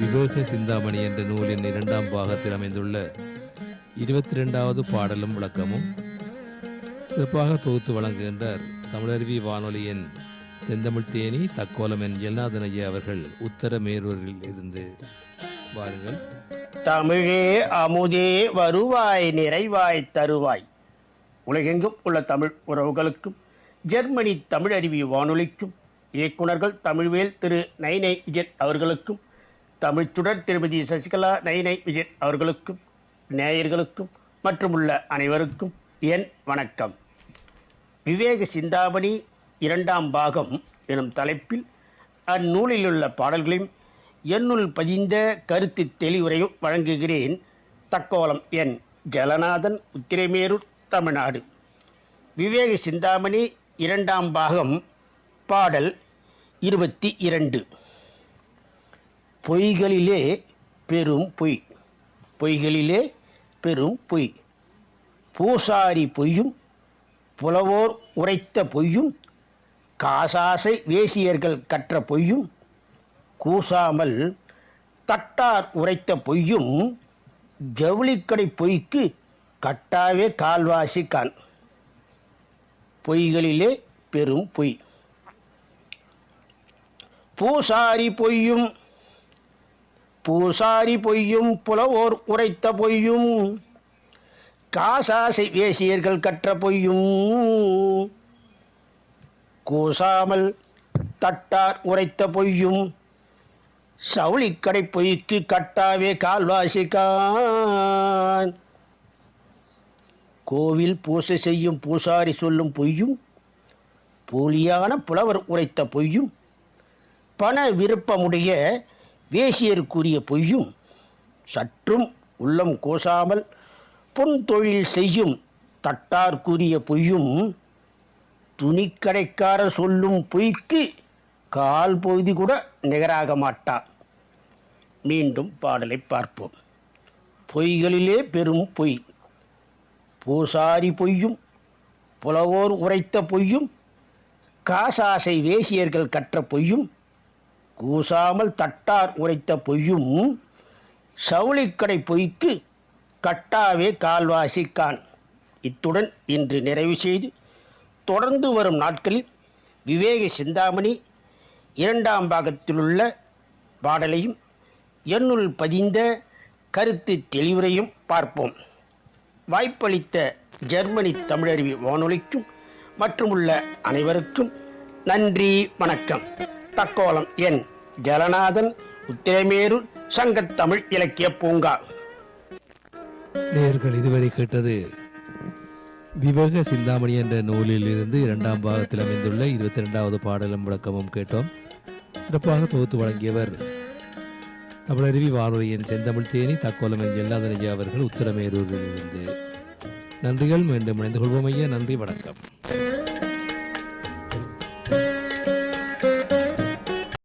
விவேக சிந்தாமணி என்ற நூலின் 2ஆம் பாகத்தில் அமைந்துள்ள 22வது பாடலும் விளக்கமும் சிறப்பாக தொகுத்து வழங்குகின்றார் தமிழருவி வானொலியின் செந்தமிழ் தேனி தக்கோலம் என் ஜெகநாதன் ஐயா அவர்கள் உத்தரமேரூரில் இருந்து. வாருங்கள். தமிழே அமுதே வருவாய் நிறைவாய் தருவாய். உலகெங்கும் உள்ள தமிழ் உறவுகளுக்கும் ஜெர்மனி தமிழருவி வானொலிக்கும் இயக்குநர்கள் தமிழ்வேல் திரு நைனை விஜயன் அவர்களுக்கும் தமிழ்ச்சுடர் திருமதி சசிகலா நைனை விஜயன் அவர்களுக்கும் நேயர்களுக்கும் மற்றும் உள்ள அனைவருக்கும் என் வணக்கம். விவேக சிந்தாமணி 2ஆம் பாகம் எனும் தலைப்பில் அந்நூலிலுள்ள பாடல்களையும் என்னுள் பதிந்த கருத்து தெளிவுரையும் வழங்குகிறேன். தக்கோலம் என் ஜெகநாதன், உத்திரமேரூர், தமிழ்நாடு. விவேக சிந்தாமணி 2ஆம் பாகம் பாடல் 22. பொய்களிலே பெரும் பொய், பொய்களிலே பெரும் பொய், பூசாரி பொய்யும் புலவோர் உரைத்த பொய்யும் காசாசை வேசியர்கள் கற்ற பொய்யும் கூசாமல் தட்டார் உரைத்த பொய்யும் ஜவுளிக்கடை பொய்க்கு கட்டாவே கால்வாசி கான். பொய்களிலே பெரும் பொய். பூசாரி பொய்யும் புலவோர் உரைத்த பொய்யும் காசாசை வேசியர்கள் கற்ற பொய்யும் கூசாமல் தட்டார் உரைத்த பொய்யும் சவுளிக்கடை பொய்க்கு கட்டாவே கால்வாசிக்கான். கோவில் பூசை செய்யும் பூசாரி சொல்லும் பொய்யும் போலியான புலவர் உரைத்த பொய்யும் பண விருப்பமுடைய வேசியருக்குரிய பொய்யும் சற்றும் உள்ளம் கோசாமல் பொன் தொழில் செய்யும் தட்டார்க்குரிய பொய்யும் துணிக்கடைக்காரர் சொல்லும் பொய்க்கு கால் பகுதி கூட நிகராக மாட்டார். மீண்டும் பாடலை பார்ப்போம். பொய்களிலே பெரும் பொய். பூசாரி பொய்யும் புலவோர் உரைத்த பொய்யும் காசாசை வேசியர்கள் கற்ற பொய்யும் கூசாமல் தட்டார் உரைத்த பொய்யும் சவுளிக்கடை பொய்க்கு கட்டாவே கால்வாசி கான். இத்துடன் இன்று நிறைவு செய்து தொடர்ந்து வரும் நாட்களில் விவேக சிந்தாமணி 2ஆம் பாகத்திலுள்ள பாடலையும் என்னுள் பதிந்த கருத்து தெளிவுரையும் பார்ப்போம். வாய்ப்பளித்த ஜெர்மனி தமிழருவி வானொலிக்கும் மற்றும் உள்ள அனைவருக்கும் நன்றி, வணக்கம். தக்கோலம் என் ஜெகநாதன், உத்திரமேரூர், சங்கத்தமிழ் இலக்கிய பூங்கா. நேயர்கள் இதுவரை கேட்டது விவேக சிந்தாமணி என்ற நூலில் இருந்து 2ஆம் பாகத்தில் அமைந்துள்ள 22வது பாடலும் விளக்கமும் கேட்டோம். சிறப்பாக தொகுத்து வழங்கியவர் தமிழருவி வானொலியின் செந்தமிழ் தேனி தக்கோலம் என் ஜெகநாதன் ஐயா அவர்கள் உத்தரமேரூரில் இருந்து. நன்றிகள். மீண்டும் இணைந்து கொள்வோம் ஐயா. நன்றி, வணக்கம்.